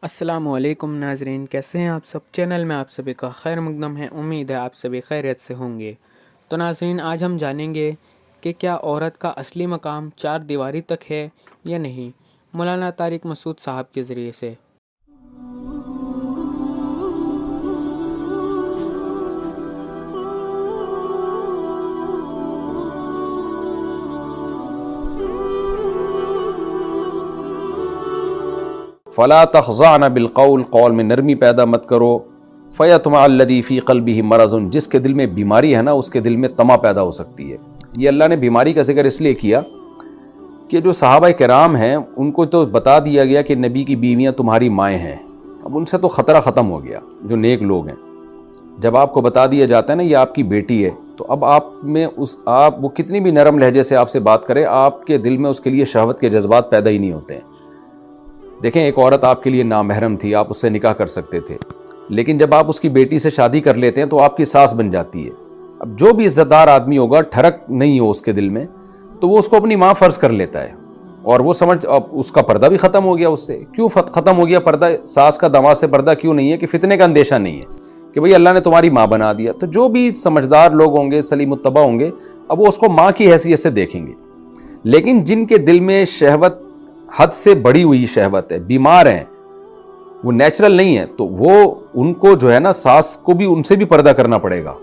السلام علیکم ناظرین، کیسے ہیں آپ سب؟ چینل میں آپ سبھی کا خیر مقدم ہے۔ امید ہے آپ سبھی خیریت سے ہوں گے۔ تو ناظرین، آج ہم جانیں گے کہ کیا عورت کا اصلی مقام چار دیواری تک ہے یا نہیں، مولانا طارق مسعود صاحب کے ذریعے سے۔ فلا تخضعن بالقول، قول میں نرمی پیدا مت کرو۔ فیطمع الذی فی قلبہ مرض، جس کے دل میں بیماری ہے نا اس کے دل میں طمع پیدا ہو سکتی ہے۔ یہ اللہ نے بیماری کا ذکر اس لیے کیا کہ جو صحابہ کرام ہیں ان کو تو بتا دیا گیا کہ نبی کی بیویاں تمہاری مائیں ہیں، اب ان سے تو خطرہ ختم ہو گیا۔ جو نیک لوگ ہیں، جب آپ کو بتا دیا جاتا ہے نا یہ آپ کی بیٹی ہے، تو اب آپ میں وہ کتنی بھی نرم لہجے سے آپ سے بات کرے، آپ کے دل میں اس کے لیے شہوت کے جذبات پیدا ہی نہیں ہوتے ہیں۔ دیکھیں، ایک عورت آپ کے لیے نامحرم تھی، آپ اس سے نکاح کر سکتے تھے، لیکن جب آپ اس کی بیٹی سے شادی کر لیتے ہیں تو آپ کی ساس بن جاتی ہے۔ اب جو بھی عزت دار آدمی ہوگا، ٹھڑک نہیں ہو اس کے دل میں، تو وہ اس کو اپنی ماں فرض کر لیتا ہے، اور وہ اب اس کا پردہ بھی ختم ہو گیا۔ اس سے کیوں ختم ہو گیا پردہ؟ ساس کا داماد سے پردہ کیوں نہیں ہے؟ کہ فتنے کا اندیشہ نہیں ہے کہ بھئی اللہ نے تمہاری ماں بنا دیا۔ تو جو بھی سمجھدار لوگ ہوں گے، سلیم الطبع ہوں گے، اب وہ اس کو ماں کی حیثیت سے دیکھیں گے۔ لیکن جن کے دل میں شہوت، حد سے بڑی ہوئی شہوت ہے، بیمار ہیں، وہ نیچرل نہیں ہے، تو وہ ان کو جو ہے نا ساس کو بھی ان سے بھی پردہ کرنا پڑے گا،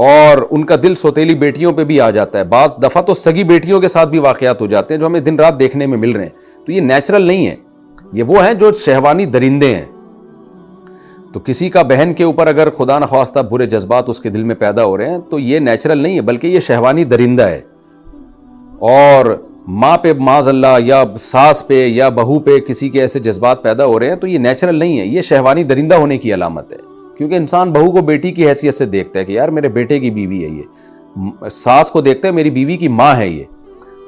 اور ان کا دل سوتیلی بیٹیوں پہ بھی آ جاتا ہے۔ بعض دفعہ تو سگی بیٹیوں کے ساتھ بھی واقعات ہو جاتے ہیں جو ہمیں دن رات دیکھنے میں مل رہے ہیں۔ تو یہ نیچرل نہیں ہے، یہ وہ ہیں جو شہوانی درندے ہیں۔ تو کسی کا بہن کے اوپر اگر خدا نخواستہ برے جذبات اس کے دل میں پیدا ہو رہے ہیں تو یہ نیچرل نہیں ہے، بلکہ یہ شہوانی درندہ ہے۔ اور ماں پہ معاذ اللہ، یا ساس پہ یا بہو پہ کسی کے ایسے جذبات پیدا ہو رہے ہیں تو یہ نیچرل نہیں ہے، یہ شہوانی درندہ ہونے کی علامت ہے۔ کیونکہ انسان بہو کو بیٹی کی حیثیت سے دیکھتا ہے کہ یار میرے بیٹے کی بیوی ہے یہ، ساس کو دیکھتا ہے میری بیوی کی ماں ہے یہ۔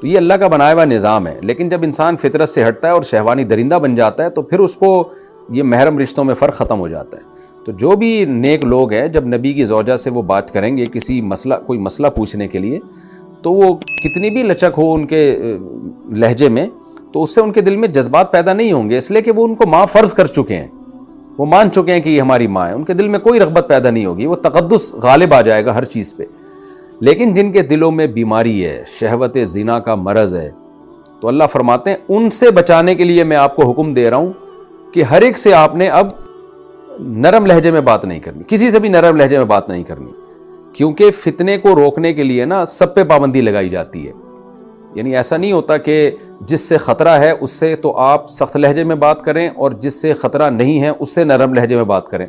تو یہ اللہ کا بنایا ہوا نظام ہے۔ لیکن جب انسان فطرت سے ہٹتا ہے اور شہوانی درندہ بن جاتا ہے تو پھر اس کو یہ محرم رشتوں میں فرق ختم ہو جاتا ہے۔ تو جو بھی نیک لوگ ہیں، جب نبی کی زوجہ سے وہ بات کریں گے کوئی مسئلہ پوچھنے کے لیے، تو وہ کتنی بھی لچک ہو ان کے لہجے میں، تو اس سے ان کے دل میں جذبات پیدا نہیں ہوں گے، اس لیے کہ وہ ان کو ماں فرض کر چکے ہیں، وہ مان چکے ہیں کہ یہ ہماری ماں ہے۔ ان کے دل میں کوئی رغبت پیدا نہیں ہوگی، وہ تقدس غالب آ جائے گا ہر چیز پہ۔ لیکن جن کے دلوں میں بیماری ہے، شہوت زنا کا مرض ہے، تو اللہ فرماتے ہیں ان سے بچانے کے لیے میں آپ کو حکم دے رہا ہوں کہ ہر ایک سے آپ نے اب نرم لہجے میں بات نہیں کرنی، کسی سے بھی نرم لہجے میں بات نہیں کرنی، کیونکہ فتنے کو روکنے کے لیے نا سب پہ پابندی لگائی جاتی ہے۔ یعنی ایسا نہیں ہوتا کہ جس سے خطرہ ہے اس سے تو آپ سخت لہجے میں بات کریں، اور جس سے خطرہ نہیں ہے اس سے نرم لہجے میں بات کریں،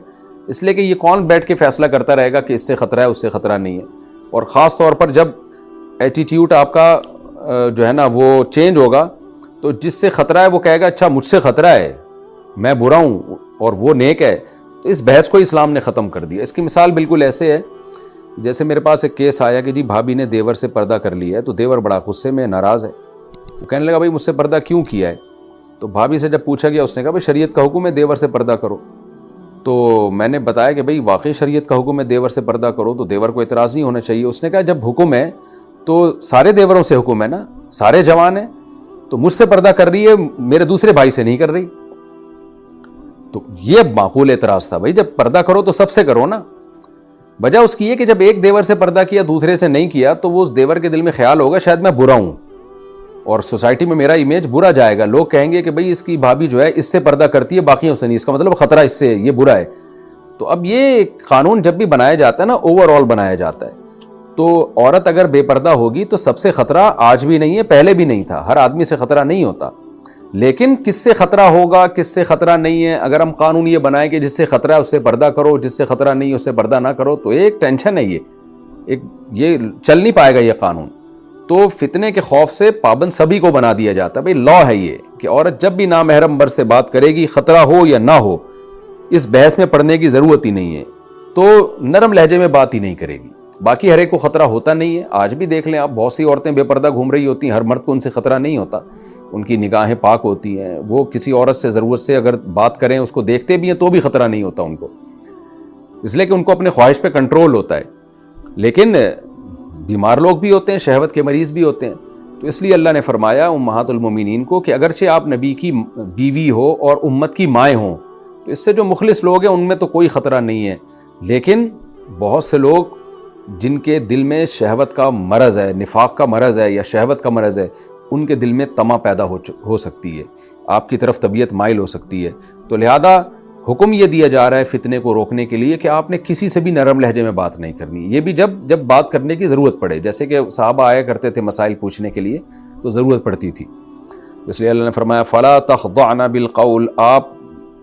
اس لیے کہ یہ کون بیٹھ کے فیصلہ کرتا رہے گا کہ اس سے خطرہ ہے اس سے خطرہ نہیں ہے۔ اور خاص طور پر جب ایٹیٹیوڈ آپ کا جو ہے نا وہ چینج ہوگا، تو جس سے خطرہ ہے وہ کہے گا اچھا مجھ سے خطرہ ہے، میں برا ہوں اور وہ نیک ہے، تو اس بحث کو اسلام نے ختم کر دیا۔ اس کی مثال بالکل ایسے ہے جیسے میرے پاس ایک کیس آیا کہ جی بھابی نے دیور سے پردہ کر لیا ہے، تو دیور بڑا غصے میں ناراض ہے، وہ کہنے لگا بھائی مجھ سے پردہ کیوں کیا ہے؟ تو بھابی سے جب پوچھا گیا، اس نے کہا بھائی شریعت کا حکم ہے دیور سے پردہ کرو۔ تو میں نے بتایا کہ بھائی واقعی شریعت کا حکم ہے دیور سے پردہ کرو، تو دیور کو اعتراض نہیں ہونا چاہیے۔ اس نے کہا جب حکم ہے تو سارے دیوروں سے حکم ہے نا، سارے جوان ہیں، تو مجھ سے پردہ کر رہی ہے، میرے دوسرے بھائی سے نہیں کر رہی۔ تو یہ معقول اعتراض تھا، بھائی جب پردہ کرو تو سب سے کرو نا۔ وجہ اس کی ہے کہ جب ایک دیور سے پردہ کیا دوسرے سے نہیں کیا، تو وہ اس دیور کے دل میں خیال ہوگا شاید میں برا ہوں، اور سوسائٹی میں میرا امیج برا جائے گا، لوگ کہیں گے کہ بھئی اس کی بھابی جو ہے اس سے پردہ کرتی ہے باقیوں سے نہیں، اس کا مطلب خطرہ اس سے، یہ برا ہے۔ تو اب یہ قانون جب بھی بنایا جاتا ہے نا، اوور آل بنایا جاتا ہے، تو عورت اگر بے پردہ ہوگی تو سب سے خطرہ آج بھی نہیں ہے، پہلے بھی نہیں تھا، ہر آدمی سے خطرہ نہیں ہوتا، لیکن کس سے خطرہ ہوگا کس سے خطرہ نہیں ہے، اگر ہم قانون یہ بنائیں کہ جس سے خطرہ ہے اس سے پردہ کرو، جس سے خطرہ نہیں ہے اس سے پردہ نہ کرو، تو ایک ٹینشن ہے، یہ چل نہیں پائے گا یہ قانون۔ تو فتنے کے خوف سے پابند سبھی کو بنا دیا جاتا ہے، بھئی لا ہے یہ کہ عورت جب بھی نامحرم مرد سے بات کرے گی، خطرہ ہو یا نہ ہو، اس بحث میں پڑنے کی ضرورت ہی نہیں ہے، تو نرم لہجے میں بات ہی نہیں کرے گی۔ باقی ہر ایک کو خطرہ ہوتا نہیں ہے، آج بھی دیکھ لیں آپ، بہت سی عورتیں بے پردہ گھوم رہی ہوتی ہیں، ہر مرد کو ان سے خطرہ نہیں ہوتا، ان کی نگاہیں پاک ہوتی ہیں، وہ کسی عورت سے ضرورت سے اگر بات کریں، اس کو دیکھتے بھی ہیں تو بھی خطرہ نہیں ہوتا ان کو، اس لیے کہ ان کو اپنے خواہش پہ کنٹرول ہوتا ہے۔ لیکن بیمار لوگ بھی ہوتے ہیں، شہوت کے مریض بھی ہوتے ہیں، تو اس لیے اللہ نے فرمایا امہات المومنین کو کہ اگرچہ آپ نبی کی بیوی ہو اور امت کی مائیں ہوں تو اس سے جو مخلص لوگ ہیں ان میں تو کوئی خطرہ نہیں ہے، لیکن بہت سے لوگ جن کے دل میں شہوت کا مرض ہے، نفاق کا مرض ہے یا شہوت کا مرض ہے، ان کے دل میں طمع پیدا ہو سکتی ہے، آپ کی طرف طبیعت مائل ہو سکتی ہے۔ تو لہذا حکم یہ دیا جا رہا ہے فتنے کو روکنے کے لیے کہ آپ نے کسی سے بھی نرم لہجے میں بات نہیں کرنی، یہ بھی جب بات کرنے کی ضرورت پڑے، جیسے کہ صحابہ آیا کرتے تھے مسائل پوچھنے کے لیے تو ضرورت پڑتی تھی، اس لیے اللہ نے فرمایا فلا تخضعن بالقول، آپ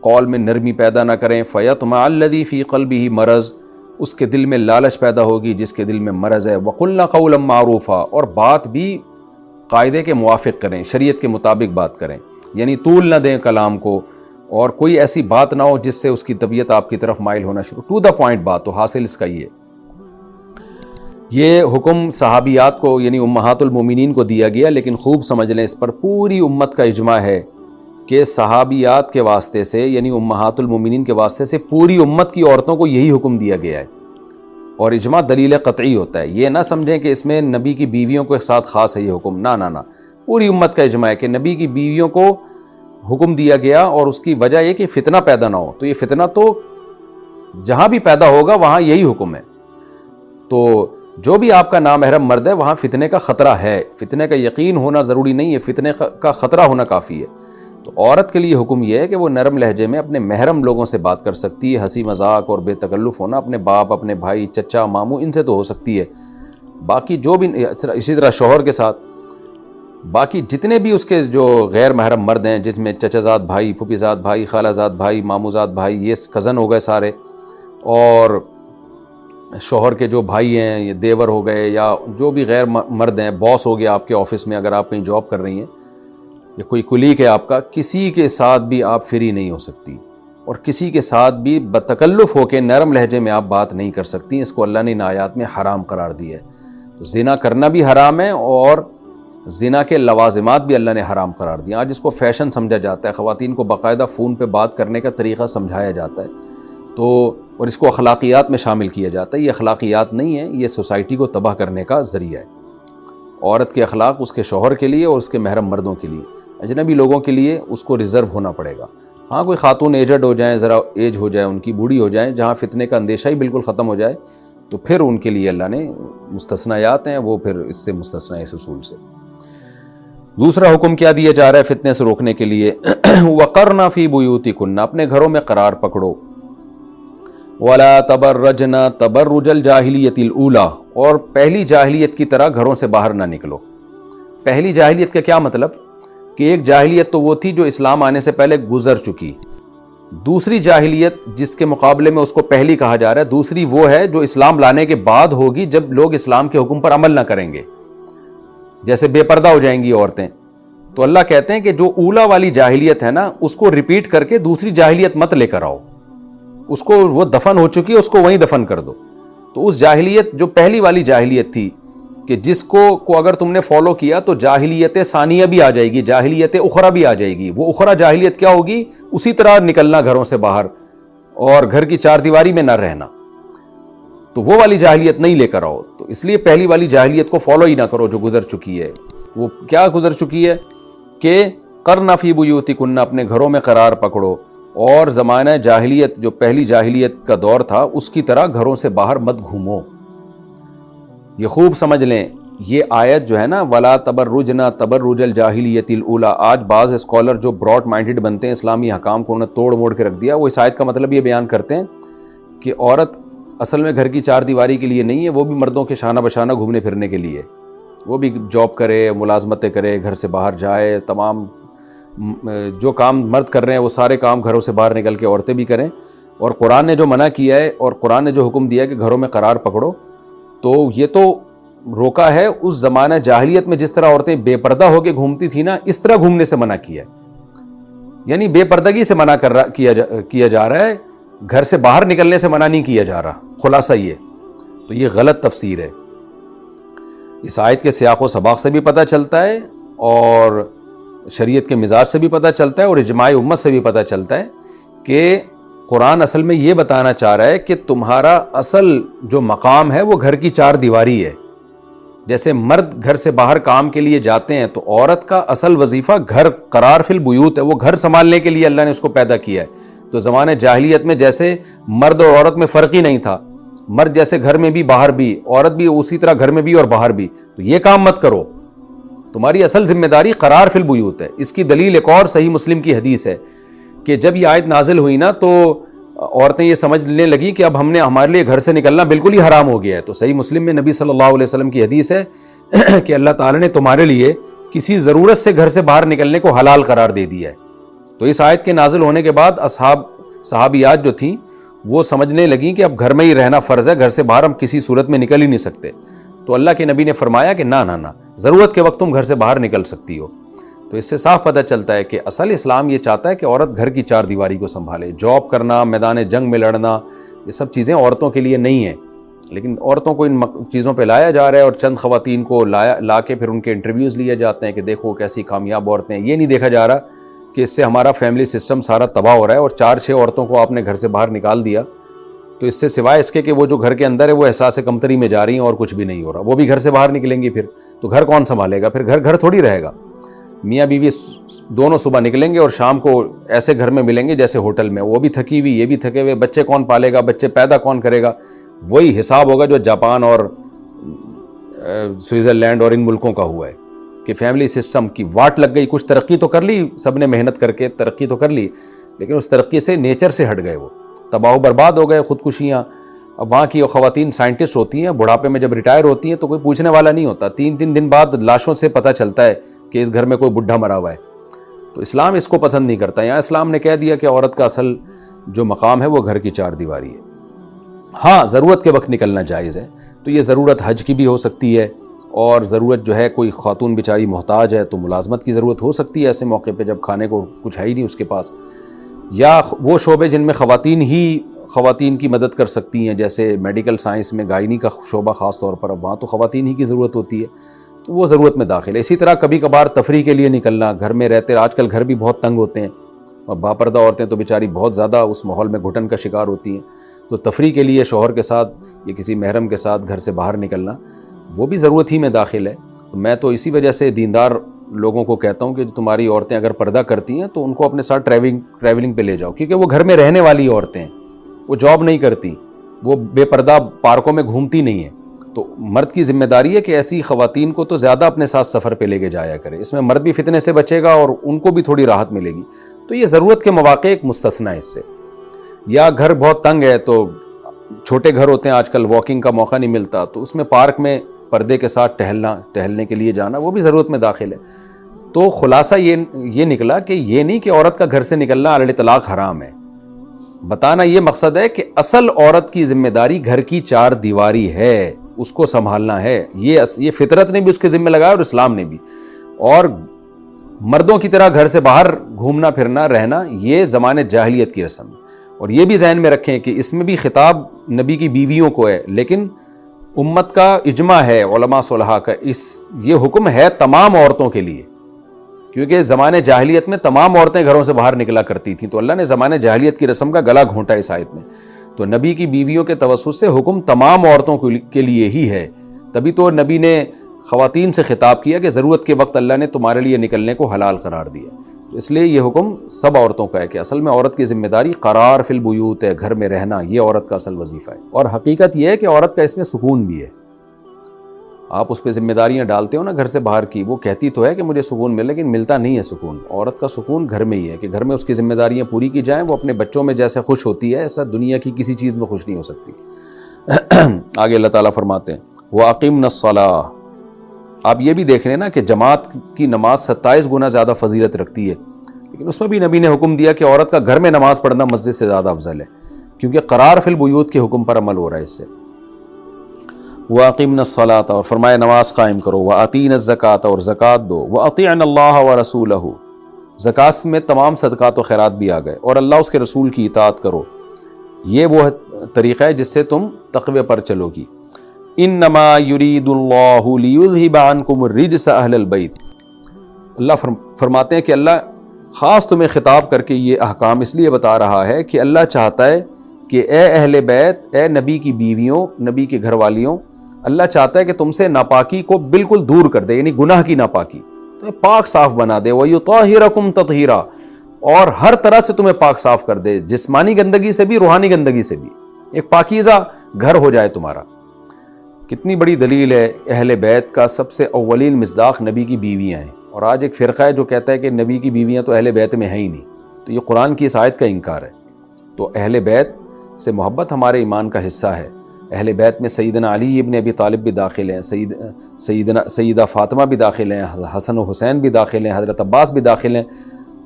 قول میں نرمی پیدا نہ کریں، فیطمع الذی فی قلبہ مرض، اس کے دل میں لالچ پیدا ہوگی جس کے دل میں مرض ہے، وقلن قولا معروفا، اور بات بھی قاعدے کے موافق کریں، شریعت کے مطابق بات کریں، یعنی طول نہ دیں کلام کو، اور کوئی ایسی بات نہ ہو جس سے اس کی طبیعت آپ کی طرف مائل ہونا شروع، ٹو دا پوائنٹ بات، تو حاصل اس کا یہ حکم صحابیات کو یعنی امہات المومنین کو دیا گیا، لیکن خوب سمجھ لیں اس پر پوری امت کا اجماع ہے کہ صحابیات کے واسطے سے یعنی امہات المومنین کے واسطے سے پوری امت کی عورتوں کو یہی حکم دیا گیا ہے، اور اجماع دلیل قطعی ہوتا ہے، یہ نہ سمجھیں کہ اس میں نبی کی بیویوں کے ساتھ خاص ہے یہ حکم، نہ، پوری امت کا اجماع ہے کہ نبی کی بیویوں کو حکم دیا گیا، اور اس کی وجہ یہ کہ فتنہ پیدا نہ ہو، تو یہ فتنہ تو جہاں بھی پیدا ہوگا وہاں یہی حکم ہے، تو جو بھی آپ کا نامحرم مرد ہے وہاں فتنے کا خطرہ ہے، فتنے کا یقین ہونا ضروری نہیں ہے، فتنے کا خطرہ ہونا کافی ہے، تو عورت کے لیے حکم یہ ہے کہ وہ نرم لہجے میں اپنے محرم لوگوں سے بات کر سکتی ہے، ہنسی مذاق اور بے تکلف ہونا اپنے باپ، اپنے بھائی، چچا، ماموں، ان سے تو ہو سکتی ہے، باقی جو بھی اسی طرح شوہر کے ساتھ، باقی جتنے بھی اس کے جو غیر محرم مرد ہیں جس میں چچا زاد بھائی، پھوپھی زاد بھائی، خالہ زاد بھائی، ماموں زاد بھائی، یہ کزن ہو گئے سارے، اور شوہر کے جو بھائی ہیں یہ دیور ہو گئے، یا جو بھی غیر مرد ہیں، باس ہو گیا آپ کے آفس میں اگر آپ کہیں جاب کر رہی ہیں، یا کوئی کلیگ ہے آپ کا، کسی کے ساتھ بھی آپ فری نہیں ہو سکتی، اور کسی کے ساتھ بھی بتکلف ہو کے نرم لہجے میں آپ بات نہیں کر سکتی، اس کو اللہ نے ان آیات میں حرام قرار دیا ہے، تو زنا کرنا بھی حرام ہے، اور زنا کے لوازمات بھی اللہ نے حرام قرار دیا۔ آج اس کو فیشن سمجھا جاتا ہے، خواتین کو باقاعدہ فون پہ بات کرنے کا طریقہ سمجھایا جاتا ہے، تو اور اس کو اخلاقیات میں شامل کیا جاتا ہے، یہ اخلاقیات نہیں ہے، یہ سوسائٹی کو تباہ کرنے کا ذریعہ ہے۔ عورت کے اخلاق اس کے شوہر کے لیے اور اس کے محرم مردوں کے لیے، اجنبی لوگوں کے لیے اس کو ریزرو ہونا پڑے گا۔ ہاں کوئی خاتون ایجڈ ہو جائیں، ذرا ایج ہو جائے ان کی، بوڑھی ہو جائیں، جہاں فتنے کا اندیشہ ہی بالکل ختم ہو جائے، تو پھر ان کے لیے اللہ نے مستثنیات ہیں، وہ پھر اس سے مستثنی اس اصول سے۔ دوسرا حکم کیا دیا جا رہا ہے فتنے سے روکنے کے لیے؟ وَقَرْنَ فِي بُيُوتِكُنَّ، اپنے گھروں میں قرار پکڑو، وَلَا تَبَرَّجْنَ تَبَرُّجَ الْجَاهِلِيَّةِ الْأُولَى، اور پہلی جاہلیت کی طرح گھروں سے باہر نہ نکلو۔ پہلی جاہلیت کا کیا مطلب؟ کہ ایک جاہلیت تو وہ تھی جو اسلام آنے سے پہلے گزر چکی، دوسری جاہلیت جس کے مقابلے میں اس کو پہلی کہا جا رہا ہے، دوسری وہ ہے جو اسلام لانے کے بعد ہوگی، جب لوگ اسلام کے حکم پر عمل نہ کریں گے، جیسے بے پردہ ہو جائیں گی عورتیں۔ تو اللہ کہتے ہیں کہ جو اولا والی جاہلیت ہے نا، اس کو ریپیٹ کر کے دوسری جاہلیت مت لے کر آؤ، اس کو وہ دفن ہو چکی ہے، اس کو وہیں دفن کر دو۔ تو اس جاہلیت جو پہلی والی جاہلیت تھی کہ جس کو اگر تم نے فالو کیا تو جاہلیت ثانیہ بھی آ جائے گی، جاہلیت اخرى بھی آ جائے گی۔ وہ اخرى جاہلیت کیا ہوگی؟ اسی طرح نکلنا گھروں سے باہر اور گھر کی چار دیواری میں نہ رہنا، تو وہ والی جاہلیت نہیں لے کر آؤ۔ تو اس لیے پہلی والی جاہلیت کو فالو ہی نہ کرو جو گزر چکی ہے۔ وہ کیا گزر چکی ہے کہ قرن فی بیوتکن، اپنے گھروں میں قرار پکڑو، اور زمانہ جاہلیت جو پہلی جاہلیت کا دور تھا اس کی طرح گھروں سے باہر مت گھومو۔ یہ خوب سمجھ لیں، یہ آیت جو ہے نا وَلَا تَبَرُّجْنَا تَبَرُّجَ الْجَاهِلِيَّةِ الْأُولَىٰ، آج بعض اسکالر جو براڈ مائنڈڈ بنتے ہیں، اسلامی حکام کو انہیں توڑ موڑ کے رکھ دیا، وہ اس آیت کا مطلب یہ بیان کرتے ہیں کہ عورت اصل میں گھر کی چار دیواری کے لیے نہیں ہے، وہ بھی مردوں کے شانہ بشانہ گھومنے پھرنے کے لیے، وہ بھی جاب کرے، ملازمتیں کرے، گھر سے باہر جائے، تمام جو کام مرد کر رہے ہیں وہ سارے کام گھروں سے باہر نکل کے عورتیں بھی کریں۔ اور قرآن نے جو منع کیا ہے اور قرآن نے جو حکم دیا ہے کہ گھروں میں قرار پکڑو، تو یہ تو روکا ہے اس زمانہ جاہلیت میں جس طرح عورتیں بے پردہ ہو کے گھومتی تھی نا، اس طرح گھومنے سے منع کیا ہے، یعنی بے پردگی سے منع کیا جا رہا ہے، گھر سے باہر نکلنے سے منع نہیں کیا جا رہا۔ خلاصہ یہ تو یہ غلط تفسیر ہے۔ اس آیت کے سیاق و سباق سے بھی پتہ چلتا ہے، اور شریعت کے مزاج سے بھی پتہ چلتا ہے، اور اجماع امت سے بھی پتہ چلتا ہے کہ قرآن اصل میں یہ بتانا چاہ رہا ہے کہ تمہارا اصل جو مقام ہے وہ گھر کی چار دیواری ہے، جیسے مرد گھر سے باہر کام کے لیے جاتے ہیں تو عورت کا اصل وظیفہ گھر قرار فی البیوت ہے، وہ گھر سنبھالنے کے لیے اللہ نے اس کو پیدا کیا ہے۔ تو زمانے جاہلیت میں جیسے مرد اور عورت میں فرق ہی نہیں تھا، مرد جیسے گھر میں بھی باہر بھی، عورت بھی اسی طرح گھر میں بھی اور باہر بھی، تو یہ کام مت کرو، تمہاری اصل ذمہ داری قرار فی البیوت ہے۔ اس کی دلیل ایک اور صحیح مسلم کی حدیث ہے کہ جب یہ آیت نازل ہوئی نا تو عورتیں یہ سمجھنے لگیں کہ اب ہمارے لیے گھر سے نکلنا بالکل ہی حرام ہو گیا ہے۔ تو صحیح مسلم میں نبی صلی اللہ علیہ وسلم کی حدیث ہے کہ اللہ تعالیٰ نے تمہارے لیے کسی ضرورت سے گھر سے باہر نکلنے کو حلال قرار دے دیا ہے۔ تو اس آیت کے نازل ہونے کے بعد صحابیات جو تھیں وہ سمجھنے لگیں کہ اب گھر میں ہی رہنا فرض ہے، گھر سے باہر ہم کسی صورت میں نکل ہی نہیں سکتے۔ تو اللہ کے نبی نے فرمایا کہ نہ، ضرورت کے وقت تم گھر سے باہر نکل سکتی ہو۔ تو اس سے صاف پتہ چلتا ہے کہ اصل اسلام یہ چاہتا ہے کہ عورت گھر کی چار دیواری کو سنبھالے۔ جاب کرنا، میدان جنگ میں لڑنا، یہ سب چیزیں عورتوں کے لیے نہیں ہیں، لیکن عورتوں کو ان چیزوں پہ لایا جا رہا ہے، اور چند خواتین کو لا کے پھر ان کے انٹرویوز لیے جاتے ہیں کہ دیکھو کیسی کامیاب عورتیں ہیں۔ یہ نہیں دیکھا جا رہا کہ اس سے ہمارا فیملی سسٹم سارا تباہ ہو رہا ہے، اور 4-6 عورتوں کو آپ نے گھر سے باہر نکال دیا تو اس سے سوائے اس کے کہ وہ جو گھر کے اندر ہے وہ احساس کمتری میں جا رہی ہیں اور کچھ بھی نہیں ہو رہا، وہ بھی گھر سے باہر نکلیں گی پھر تو گھر کون سنبھالے گا؟ پھر گھر تھوڑی رہے گا۔ میاں بیوی دونوں صبح نکلیں گے اور شام کو ایسے گھر میں ملیں گے جیسے ہوٹل میں، وہ بھی تھکی ہوئی یہ بھی تھکے ہوئے، بچے کون پالے گا؟ بچے پیدا کون کرے گا؟ وہی حساب ہوگا جو جاپان اور سوئٹزرلینڈ اور ان ملکوں کا ہوا ہے کہ فیملی سسٹم کی واٹ لگ گئی۔ کچھ ترقی تو کر لی، سب نے محنت کر کے ترقی تو کر لی، لیکن اس ترقی سے نیچر سے ہٹ گئے، وہ تباہ و برباد ہو گئے، خودکشیاں۔ اب وہاں کی خواتین سائنٹسٹ ہوتی ہیں، بڑھاپے میں جب ریٹائر ہوتی ہیں تو کوئی پوچھنے والا نہیں ہوتا، 3 دن بعد لاشوں سے پتہ چلتا ہے کہ اس گھر میں کوئی بڈھا مرا ہوا ہے۔ تو اسلام اس کو پسند نہیں کرتا۔ یہاں اسلام نے کہہ دیا کہ عورت کا اصل جو مقام ہے وہ گھر کی چار دیواری ہے۔ ہاں، ضرورت کے وقت نکلنا جائز ہے، تو یہ ضرورت حج کی بھی ہو سکتی ہے، اور ضرورت جو ہے کوئی خاتون بیچاری محتاج ہے تو ملازمت کی ضرورت ہو سکتی ہے ایسے موقع پہ جب کھانے کو کچھ ہے ہی نہیں اس کے پاس، یا وہ شعبے جن میں خواتین کی مدد کر سکتی ہیں، جیسے میڈیکل سائنس میں گائنی کا شعبہ خاص طور پر، اب وہاں تو خواتین ہی کی ضرورت ہوتی ہے، تو وہ ضرورت میں داخل ہے۔ اسی طرح کبھی کبھار تفریح کے لیے نکلنا، گھر میں رہتے آج کل گھر بھی بہت تنگ ہوتے ہیں، اور باپردہ عورتیں تو بیچاری بہت زیادہ اس ماحول میں گھٹن کا شکار ہوتی ہیں، تو تفریح کے لیے شوہر کے ساتھ یا کسی محرم کے ساتھ گھر سے باہر نکلنا وہ بھی ضرورت ہی میں داخل ہے۔ میں تو اسی وجہ سے دیندار لوگوں کو کہتا ہوں کہ تمہاری عورتیں اگر پردہ کرتی ہیں تو ان کو اپنے ساتھ ٹریولنگ پہ لے جاؤ، کیونکہ وہ گھر میں رہنے والی عورتیں ہیں، وہ جاب نہیں کرتی، وہ بے پردہ پارکوں میں گھومتی نہیں ہیں۔ تو مرد کی ذمہ داری ہے کہ ایسی خواتین کو تو زیادہ اپنے ساتھ سفر پہ لے کے جایا کرے، اس میں مرد بھی فتنے سے بچے گا اور ان کو بھی تھوڑی راحت ملے گی۔ تو یہ ضرورت کے مواقع ایک مستثنیٰ ہے اس سے۔ یا گھر بہت تنگ ہے تو چھوٹے گھر ہوتے ہیں آج کل، واکنگ کا موقع نہیں ملتا، تو اس میں پارک میں پردے کے ساتھ ٹہلنے کے لیے جانا وہ بھی ضرورت میں داخل ہے۔ تو خلاصہ یہ نکلا کہ یہ نہیں کہ عورت کا گھر سے نکلنا علی الاطلاق حرام ہے، بتانا یہ مقصد ہے کہ اصل عورت کی ذمہ داری گھر کی چار دیواری ہے، اس کو سنبھالنا ہے۔ یہ فطرت نے بھی اس کے ذمہ لگایا اور اسلام نے بھی، اور مردوں کی طرح گھر سے باہر گھومنا پھرنا رہنا یہ زمانے جاہلیت کی رسم ہے۔ اور یہ بھی ذہن میں رکھیں کہ اس میں بھی خطاب نبی کی بیویوں کو ہے، لیکن امت کا اجماع ہے، علماء صلحاء کا، یہ حکم ہے تمام عورتوں کے لیے، کیونکہ زمانے جاہلیت میں تمام عورتیں گھروں سے باہر نکلا کرتی تھیں، تو اللہ نے زمانے جاہلیت کی رسم کا گلا گھونٹا اس آیت میں۔ تو نبی کی بیویوں کے توسط سے حکم تمام عورتوں کے لیے ہی ہے، تبھی تو نبی نے خواتین سے خطاب کیا کہ ضرورت کے وقت اللہ نے تمہارے لیے نکلنے کو حلال قرار دیا۔ تو اس لیے یہ حکم سب عورتوں کا ہے کہ اصل میں عورت کی ذمہ داری قرار فی البیوت ہے، گھر میں رہنا، یہ عورت کا اصل وظیفہ ہے۔ اور حقیقت یہ ہے کہ عورت کا اس میں سکون بھی ہے۔ آپ اس پہ ذمہ داریاں ڈالتے ہو نا گھر سے باہر کی، وہ کہتی تو ہے کہ مجھے سکون ملے، لیکن ملتا نہیں ہے سکون۔ عورت کا سکون گھر میں ہی ہے کہ گھر میں اس کی ذمہ داریاں پوری کی جائیں، وہ اپنے بچوں میں جیسے خوش ہوتی ہے ایسا دنیا کی کسی چیز میں خوش نہیں ہو سکتی۔ آگے اللہ تعالیٰ فرماتے ہیں وَأَقِمْنَا الصَّلَاةَ۔ آپ یہ بھی دیکھ رہے ہیں نا کہ جماعت کی نماز 27 گنا زیادہ فضیلت رکھتی ہے، لیکن اس میں بھی نبی نے حکم دیا کہ عورت کا گھر میں نماز پڑھنا مسجد سے زیادہ افضل ہے، کیونکہ قرار فی البیوت کے حکم پر عمل ہو رہا ہے اس سے۔ وَأَقِمْنَا الصَّلَاةَ، اور فرمایا نماز قائم کرو، وَأَطِيعْنَا الزَّكَاةَ، اور زکوٰۃ دو، وَأَطِيعْنَا اللَّهَ وَرَسُولَهُ، زکوٰۃ میں تمام صدقات و خیرات بھی آ گئے، اور اللہ اس کے رسول کی اطاعت کرو۔ یہ وہ طریقہ ہے جس سے تم تقوی پر چلو گی۔ انما یرید اللہ لیذہب عنکم الرجس اہل البیت، اللہ فرماتے ہیں کہ اللہ خاص تمہیں خطاب کر کے یہ احکام اس لیے بتا رہا ہے کہ اللہ چاہتا ہے کہ اے اہل بیت، اے نبی کی بیویوں، نبی کے گھر والیوں، اللہ چاہتا ہے کہ تم سے ناپاکی کو بالکل دور کر دے، یعنی گناہ کی ناپاکی، تمہیں پاک صاف بنا دے، وَيُطَهِّرَكُمْ تَطْهِيرًا، اور ہر طرح سے تمہیں پاک صاف کر دے، جسمانی گندگی سے بھی، روحانی گندگی سے بھی، ایک پاکیزہ گھر ہو جائے تمہارا۔ کتنی بڑی دلیل ہے، اہل بیت کا سب سے اولین مصداق نبی کی بیویاں ہیں، اور آج ایک فرقہ ہے جو کہتا ہے کہ نبی کی بیویاں تو اہل بیت میں ہیں ہی نہیں، تو یہ قرآن کی اس آیت کا انکار ہے۔ تو اہل بیت سے محبت ہمارے ایمان کا حصہ ہے۔ اہل بیت میں سیدنا علی ابن ابی طالب بھی داخل ہیں، سیدہ فاطمہ بھی داخل ہیں، حسن و حسین بھی داخل ہیں، حضرت عباس بھی داخل ہیں،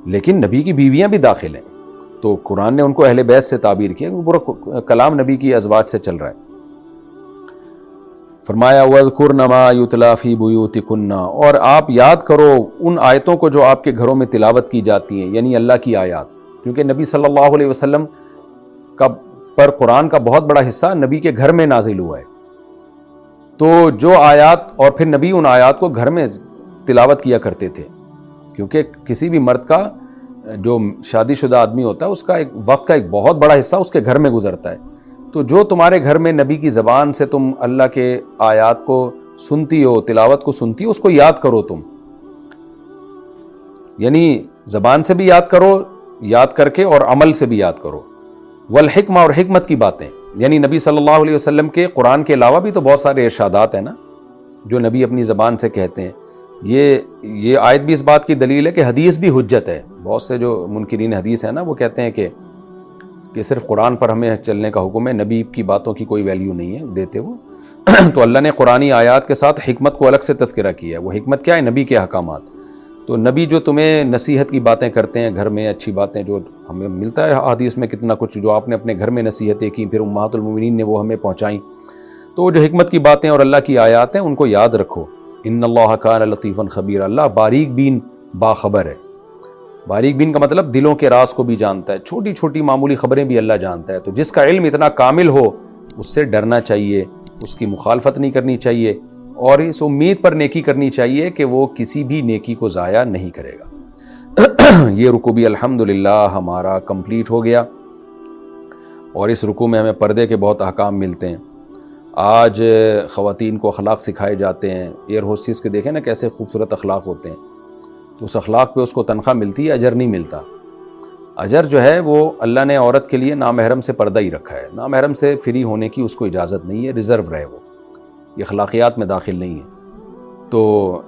لیکن نبی کی بیویاں بھی داخل ہیں۔ تو قرآن نے ان کو اہل بیت سے تعبیر کیا، پورا کلام نبی کی ازواج سے چل رہا ہے۔ فرمایا وَاذْكُرْنَ مَا يُتْلَى فِي بُيُوتِكُنَّ، اور آپ یاد کرو ان آیتوں کو جو آپ کے گھروں میں تلاوت کی جاتی ہیں، یعنی اللہ کی آیات، کیونکہ نبی صلی اللہ علیہ وسلم پر قرآن کا بہت بڑا حصہ نبی کے گھر میں نازل ہوا ہے۔ تو جو آیات، اور پھر نبی ان آیات کو گھر میں تلاوت کیا کرتے تھے، کیونکہ کسی بھی مرد کا جو شادی شدہ آدمی ہوتا ہے اس کا ایک وقت کا ایک بہت بڑا حصہ اس کے گھر میں گزرتا ہے۔ تو جو تمہارے گھر میں نبی کی زبان سے تم اللہ کے آیات کو سنتی ہو، تلاوت کو سنتی ہو، اس کو یاد کرو تم، یعنی زبان سے بھی یاد کرو، یاد کر کے، اور عمل سے بھی یاد کرو۔ والحکمہ، اور حکمت کی باتیں، یعنی نبی صلی اللہ علیہ وسلم کے قرآن کے علاوہ بھی تو بہت سارے ارشادات ہیں نا جو نبی اپنی زبان سے کہتے ہیں۔ یہ آیت بھی اس بات کی دلیل ہے کہ حدیث بھی حجت ہے۔ بہت سے جو منکرین حدیث ہیں نا وہ کہتے ہیں کہ صرف قرآن پر ہمیں چلنے کا حکم ہے، نبی کی باتوں کی کوئی ویلیو نہیں ہے دیتے وہ۔ تو اللہ نے قرآنی آیات کے ساتھ حکمت کو الگ سے تذکرہ کیا ہے۔ وہ حکمت کیا ہے؟ نبی کے احکامات۔ تو نبی جو تمہیں نصیحت کی باتیں کرتے ہیں گھر میں، اچھی باتیں جو ہمیں ملتا ہے حدیث میں کتنا کچھ، جو آپ نے اپنے گھر میں نصیحتیں کی، پھر امہات المومنین نے وہ ہمیں پہنچائیں، تو جو حکمت کی باتیں اور اللہ کی آیات ہیں ان کو یاد رکھو۔ ان اللہ کان لطیفا خبیر، اللہ باریک بین باخبر ہے۔ باریک بین کا مطلب دلوں کے راز کو بھی جانتا ہے، چھوٹی چھوٹی معمولی خبریں بھی اللہ جانتا ہے۔ تو جس کا علم اتنا کامل ہو اس سے ڈرنا چاہیے، اس کی مخالفت نہیں کرنی چاہیے، اور اس امید پر نیکی کرنی چاہیے کہ وہ کسی بھی نیکی کو ضائع نہیں کرے گا۔ یہ رکوع بھی الحمدللہ ہمارا کمپلیٹ ہو گیا، اور اس رکوع میں ہمیں پردے کے بہت احکام ملتے ہیں۔ آج خواتین کو اخلاق سکھائے جاتے ہیں، ایئر ہوسٹس کے دیکھیں نا کیسے خوبصورت اخلاق ہوتے ہیں، تو اس اخلاق پہ اس کو تنخواہ ملتی ہے، اجر نہیں ملتا۔ اجر جو ہے وہ اللہ نے عورت کے لیے نامحرم سے پردہ ہی رکھا ہے، نامحرم سے فری ہونے کی اس کو اجازت نہیں ہے، ریزرو رہے وہ، یہ اخلاقیات میں داخل نہیں ہے۔ تو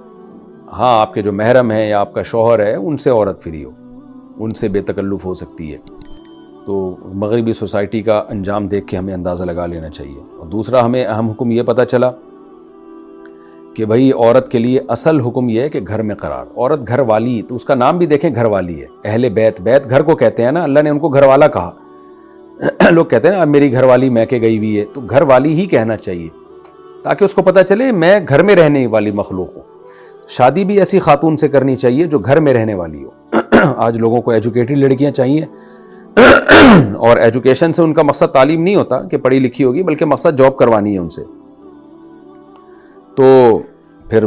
ہاں آپ کے جو محرم ہیں یا آپ کا شوہر ہے ان سے عورت فری ہو، ان سے بے تکلف ہو سکتی ہے۔ تو مغربی سوسائٹی کا انجام دیکھ کے ہمیں اندازہ لگا لینا چاہیے۔ اور دوسرا ہمیں اہم حکم یہ پتہ چلا کہ بھئی عورت کے لیے اصل حکم یہ ہے کہ گھر میں قرار، عورت گھر والی، تو اس کا نام بھی دیکھیں گھر والی ہے۔ اہل بیت، بیت گھر کو کہتے ہیں نا، اللہ نے ان کو گھر والا کہا۔ لوگ کہتے ہیں نا اب میری گھر والی میکے گئی ہوئی ہے، تو گھر والی ہی کہنا چاہیے تاکہ اس کو پتہ چلے میں گھر میں رہنے والی مخلوق ہوں۔ شادی بھی ایسی خاتون سے کرنی چاہیے جو گھر میں رہنے والی ہو۔ آج لوگوں کو ایجوکیٹڈ لڑکیاں چاہیے، اور ایجوکیشن سے ان کا مقصد تعلیم نہیں ہوتا کہ پڑھی لکھی ہوگی، بلکہ مقصد جاب کروانی ہے ان سے۔ تو پھر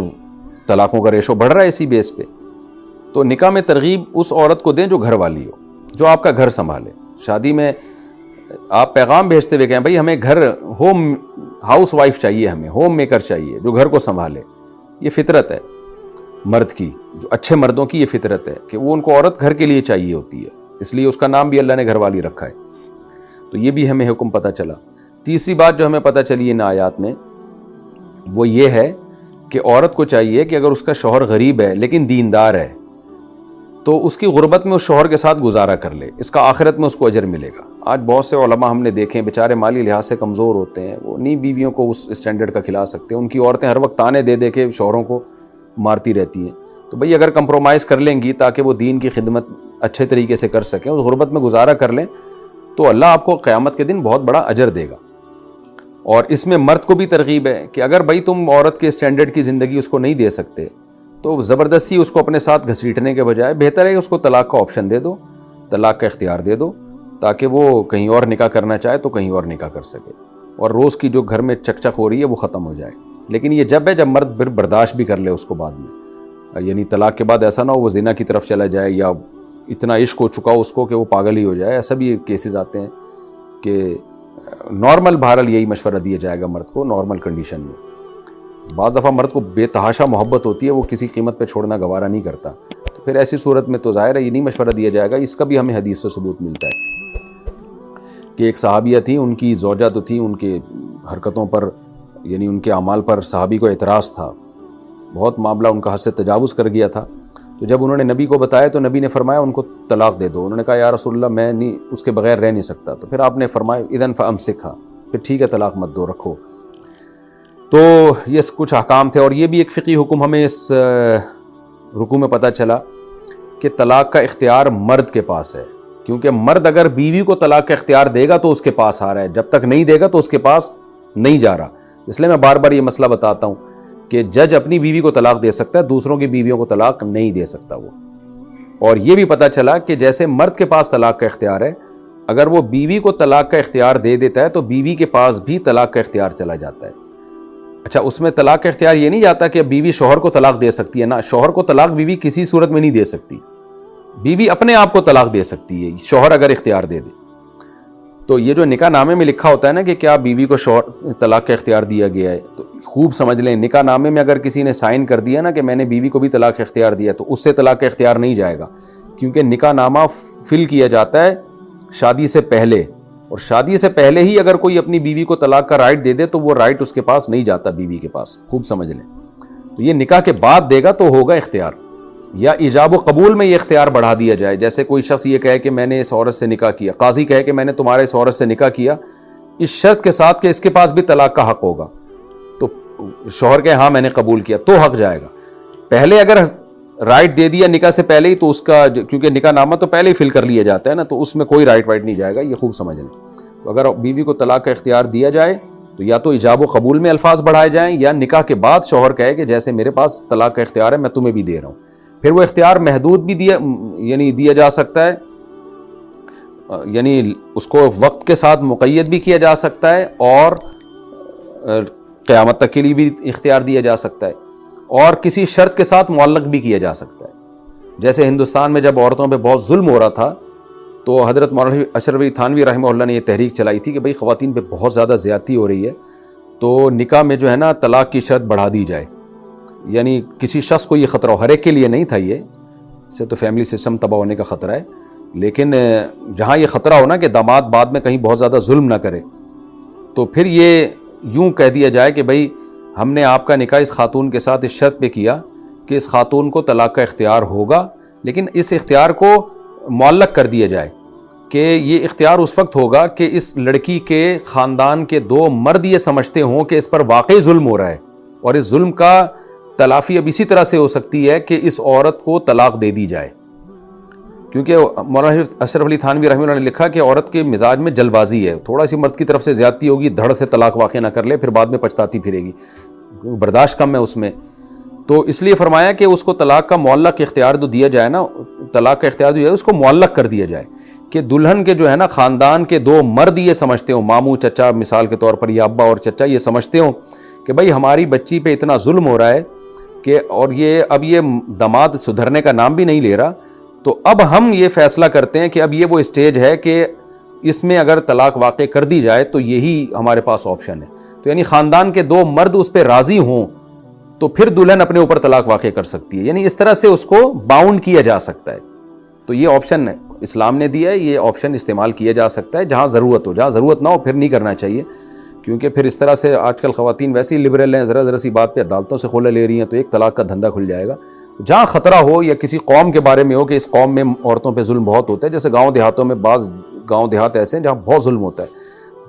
طلاقوں کا ریشو بڑھ رہا ہے اسی بیس پہ۔ تو نکاح میں ترغیب اس عورت کو دیں جو گھر والی ہو، جو آپ کا گھر سنبھالے۔ شادی میں آپ پیغام بھیجتے ہوئے کہیں بھائی ہمیں گھر ہوم ہاؤس وائف چاہیے، ہمیں ہوم میکر چاہیے جو گھر کو سنبھالے۔ یہ فطرت ہے مرد کی، جو اچھے مردوں کی یہ فطرت ہے کہ وہ ان کو عورت گھر کے لیے چاہیے ہوتی ہے، اس لیے اس کا نام بھی اللہ نے گھر والی رکھا ہے۔ تو یہ بھی ہمیں حکم پتہ چلا۔ تیسری بات جو ہمیں پتہ چلی ان آیات میں وہ یہ ہے کہ عورت کو چاہیے کہ اگر اس کا شوہر غریب ہے لیکن دیندار ہے تو اس کی غربت میں اس شوہر کے ساتھ گزارا کر لے، اس کا آخرت میں اس کو اجر ملے گا۔ آج بہت سے علماء ہم نے دیکھے بیچارے مالی لحاظ سے کمزور ہوتے ہیں، وہ نہیں بیویوں کو اس اسٹینڈرڈ کا کھلا سکتے، ان کی عورتیں ہر وقت تانے دے دے کے شوہروں کو مارتی رہتی ہیں۔ تو بھئی اگر کمپرومائز کر لیں گی تاکہ وہ دین کی خدمت اچھے طریقے سے کر سکیں، اس غربت میں گزارا کر لیں، تو اللہ آپ کو قیامت کے دن بہت بڑا اجر دے گا۔ اور اس میں مرد کو بھی ترغیب ہے کہ اگر بھائی تم عورت کے اسٹینڈرڈ کی زندگی اس کو نہیں دے سکتے تو زبردستی اس کو اپنے ساتھ گھسیٹنے کے بجائے بہتر ہے کہ اس کو طلاق کا آپشن دے دو، طلاق کا اختیار دے دو، تاکہ وہ کہیں اور نکاح کرنا چاہے تو کہیں اور نکاح کر سکے، اور روز کی جو گھر میں چک ہو رہی ہے وہ ختم ہو جائے۔ لیکن یہ جب ہے جب مرد پھر برداشت بھی کر لے اس کو بعد میں، یعنی طلاق کے بعد ایسا نہ ہو وہ زنا کی طرف چلا جائے یا اتنا عشق ہو چکا اس کو کہ وہ پاگل ہی ہو جائے۔ ایسا بھی کیسز آتے ہیں کہ نارمل، بہرحال یہی مشورہ دیا جائے گا مرد کو نارمل کنڈیشن میں بعض دفعہ مرد کو بے تحاشا محبت ہوتی ہے، وہ کسی قیمت پہ چھوڑنا گوارا نہیں کرتا، تو پھر ایسی صورت میں تو ظاہر ہے یہ نہیں مشورہ دیا جائے گا۔ اس کا بھی ہمیں حدیث سے ثبوت ملتا ہے کہ ایک صحابیہ تھی، ان کی زوجہ تو تھی، ان کے حرکتوں پر یعنی ان کے اعمال پر صحابی کو اعتراض تھا، بہت معاملہ ان کا حد سے تجاوز کر گیا تھا۔ تو جب انہوں نے نبی کو بتایا تو نبی نے فرمایا ان کو طلاق دے دو۔ انہوں نے کہا یا رسول اللہ میں نہیں اس کے بغیر رہ نہیں سکتا، تو پھر آپ نے فرمایا اذن فامسکھا، پھر ٹھیک ہے طلاق مت دو، رکھو۔ تو یہ کچھ احکام تھے، اور یہ بھی ایک فقہی حکم ہمیں اس رکوع میں پتہ چلا کہ طلاق کا اختیار مرد کے پاس ہے، کیونکہ مرد اگر بیوی کو طلاق کا اختیار دے گا تو اس کے پاس آ رہا ہے، جب تک نہیں دے گا تو اس کے پاس نہیں جا رہا۔ اس لیے میں بار بار یہ مسئلہ بتاتا ہوں کہ جج اپنی بیوی کو طلاق دے سکتا ہے، دوسروں کی بیویوں کو طلاق نہیں دے سکتا وہ۔ اور یہ بھی پتہ چلا کہ جیسے مرد کے پاس طلاق کا اختیار ہے، اگر وہ بیوی کو طلاق کا اختیار دے دیتا ہے تو بیوی کے پاس بھی طلاق کا اختیار چلا جاتا ہے۔ اچھا، اس میں طلاق کا اختیار یہ نہیں جاتا کہ بیوی شوہر کو طلاق دے سکتی ہے، نہ، شوہر کو طلاق بیوی کسی صورت میں نہیں دے سکتی، بیوی اپنے آپ کو طلاق دے سکتی ہے شوہر اگر اختیار دے دے۔ تو یہ جو نکاح نامے میں لکھا ہوتا ہے نا کہ کیا بیوی کو شوہر طلاق کا اختیار دیا گیا ہے، تو خوب سمجھ لیں، نکاح نامے میں اگر کسی نے سائن کر دیا نا کہ میں نے بیوی کو بھی طلاق کا اختیار دیا، تو اس سے طلاق کا اختیار نہیں جائے گا، کیونکہ نکاح نامہ فل کیا جاتا ہے شادی سے پہلے، اور شادی سے پہلے ہی اگر کوئی اپنی بیوی کو طلاق کا رائٹ دے دے تو وہ رائٹ اس کے پاس نہیں جاتا بیوی کے پاس، خوب سمجھ لیں۔ تو یہ نکاح کے بعد دے گا تو ہوگا اختیار، یا ایجاب و قبول میں یہ اختیار بڑھا دیا جائے، جیسے کوئی شخص یہ کہے کہ میں نے اس عورت سے نکاح کیا، قاضی کہے کہ میں نے تمہارے اس عورت سے نکاح کیا، اس شرط کے ساتھ کہ اس کے پاس بھی طلاق کا حق ہوگا، تو شوہر کہے ہاں میں نے قبول کیا تو حق جائے گا۔ پہلے اگر رائٹ دے دیا نکاح سے پہلے ہی تو اس کا، کیونکہ نکاح نامہ تو پہلے ہی فل کر لیا جاتا ہے نا، تو اس میں کوئی رائٹ وائٹ نہیں جائے گا، یہ خوب سمجھ لیں۔ تو اگر بیوی کو طلاق کا اختیار دیا جائے تو یا تو ایجاب و قبول میں الفاظ بڑھائے جائیں، یا نکاح کے بعد شوہر کہے کہ جیسے میرے پاس طلاق کا اختیار ہے میں تمہیں بھی دے رہا ہوں۔ پھر وہ اختیار محدود بھی دیا جا سکتا ہے، یعنی اس کو وقت کے ساتھ مقید بھی کیا جا سکتا ہے، اور قیامت تک کے لیے بھی اختیار دیا جا سکتا ہے، اور کسی شرط کے ساتھ معلق بھی کیا جا سکتا ہے۔ جیسے ہندوستان میں جب عورتوں پہ بہت ظلم ہو رہا تھا تو حضرت مولانا اشرف علی تھانوی رحمہ اللہ نے یہ تحریک چلائی تھی کہ بھئی خواتین پہ بہت زیادہ زیادتی ہو رہی ہے، تو نکاح میں جو ہے نا طلاق کی شرط بڑھا دی جائے، یعنی کسی شخص کو یہ خطرہ ہو، ہر ایک کے لیے نہیں تھا، یہ اس سے تو فیملی سسٹم تباہ ہونے کا خطرہ ہے، لیکن جہاں یہ خطرہ ہو نا کہ داماد بعد میں کہیں بہت زیادہ ظلم نہ کرے، تو پھر یہ یوں کہہ دیا جائے کہ بھئی ہم نے آپ کا نکاح اس خاتون کے ساتھ اس شرط پہ کیا کہ اس خاتون کو طلاق کا اختیار ہوگا، لیکن اس اختیار کو معلق کر دیا جائے کہ یہ اختیار اس وقت ہوگا کہ اس لڑکی کے خاندان کے دو مرد یہ سمجھتے ہوں کہ اس پر واقعی ظلم ہو رہا ہے، اور اس ظلم کا تلافی اب اسی طرح سے ہو سکتی ہے کہ اس عورت کو طلاق دے دی جائے، کیونکہ مولانا اشرف علی تھانوی رحمہ اللہ نے لکھا کہ عورت کے مزاج میں جلد بازی ہے، تھوڑا سی مرد کی طرف سے زیادتی ہوگی دھڑ سے طلاق واقع نہ کر لے، پھر بعد میں پچھتاتی پھرے گی، برداشت کم ہے اس میں، تو اس لیے فرمایا کہ اس کو طلاق کا معلق اختیار جو دیا جائے نا، طلاق کا اختیار دیا جائے، اس کو معلق کر دیا جائے کہ دلہن کے جو ہے نا خاندان کے دو مرد یہ سمجھتے ہوں، ماموں چچا مثال کے طور پر، یا ابا اور چچا یہ سمجھتے ہوں کہ بھئی ہماری بچی پہ اتنا ظلم ہو رہا ہے کہ، اور یہ اب یہ داماد سدھرنے کا نام بھی نہیں لے رہا، تو اب ہم یہ فیصلہ کرتے ہیں کہ اب یہ وہ اسٹیج ہے کہ اس میں اگر طلاق واقع کر دی جائے تو یہی ہمارے پاس آپشن ہے، تو یعنی خاندان کے دو مرد اس پہ راضی ہوں تو پھر دلہن اپنے اوپر طلاق واقع کر سکتی ہے، یعنی اس طرح سے اس کو باؤنڈ کیا جا سکتا ہے۔ تو یہ آپشن اسلام نے دیا ہے، یہ آپشن استعمال کیا جا سکتا ہے جہاں ضرورت ہو، جہاں ضرورت نہ ہو پھر نہیں کرنا چاہیے، کیونکہ پھر اس طرح سے آج کل خواتین ویسے ہی لبرل ہیں، ذرا سی بات پہ عدالتوں سے خلا لے رہی ہیں، تو ایک طلاق کا دھندا کھل جائے گا۔ جہاں خطرہ ہو یا کسی قوم کے بارے میں ہو کہ اس قوم میں عورتوں پہ ظلم بہت ہوتا ہے، جیسے گاؤں دیہاتوں میں، بعض گاؤں دیہات ایسے ہیں جہاں بہت ظلم ہوتا ہے،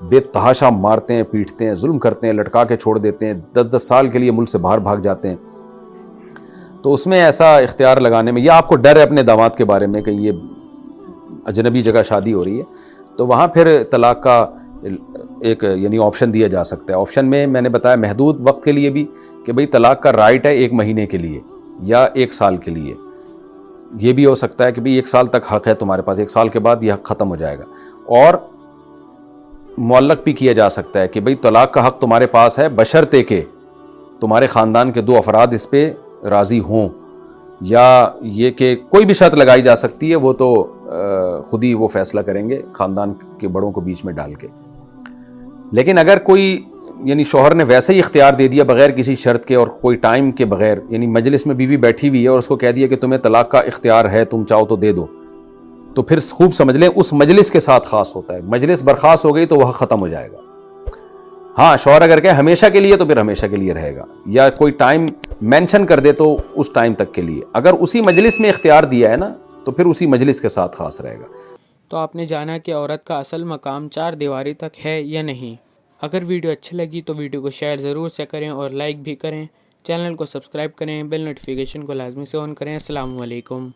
بے تحاشا مارتے ہیں، پیٹتے ہیں، ظلم کرتے ہیں، لٹکا کے چھوڑ دیتے ہیں، 10 سال کے لیے ملک سے باہر بھاگ جاتے ہیں، تو اس میں ایسا اختیار لگانے میں، یا آپ کو ڈر ہے اپنے داماد کے بارے میں کہ یہ اجنبی جگہ شادی ہو رہی ہے، تو وہاں پھر طلاق کا ایک یعنی آپشن دیا جا سکتا ہے۔ آپشن میں نے بتایا محدود وقت کے لیے بھی کہ بھئی طلاق کا رائٹ ہے 1 مہینے کے لیے یا 1 سال کے لیے، یہ بھی ہو سکتا ہے کہ بھئی 1 سال تک حق ہے تمہارے پاس، 1 سال کے بعد یہ حق ختم ہو جائے گا، اور معلق بھی کیا جا سکتا ہے کہ بھئی طلاق کا حق تمہارے پاس ہے بشرطے کہ تمہارے خاندان کے 2 افراد اس پہ راضی ہوں، یا یہ کہ کوئی بھی شرط لگائی جا سکتی ہے، وہ تو خود ہی وہ فیصلہ کریں گے خاندان کے بڑوں کو بیچ میں ڈال کے۔ لیکن اگر کوئی یعنی شوہر نے ویسے ہی اختیار دے دیا بغیر کسی شرط کے اور کوئی ٹائم کے بغیر، یعنی مجلس میں بیوی بیٹھی ہوئی ہے اور اس کو کہہ دیا کہ تمہیں طلاق کا اختیار ہے، تم چاہو تو دے دو، تو پھر خوب سمجھ لیں اس مجلس کے ساتھ خاص ہوتا ہے. مجلس برخاست ہو گئی تو وہ ختم ہو جائے گا. ہاں شوہر اگر کہے ہمیشہ کے لیے تو پھر ہمیشہ کے لیے رہے گا، یا کوئی ٹائم مینشن کر دے تو اس ٹائم تک کے لیے. اگر اسی مجلس میں اختیار دیا ہے نا تو پھر اسی مجلس کے ساتھ خاص رہے گا. تو آپ نے جانا کہ عورت کا اصل مقام چار دیواری تک ہے یا نہیں. اگر ویڈیو اچھی لگی تو ویڈیو کو شیئر ضرور سے کریں اور لائک بھی کریں. چینل کو سبسکرائب کریں، بیل نوٹیفیکیشن کو لازمی سے آن کریں. السلام علیکم.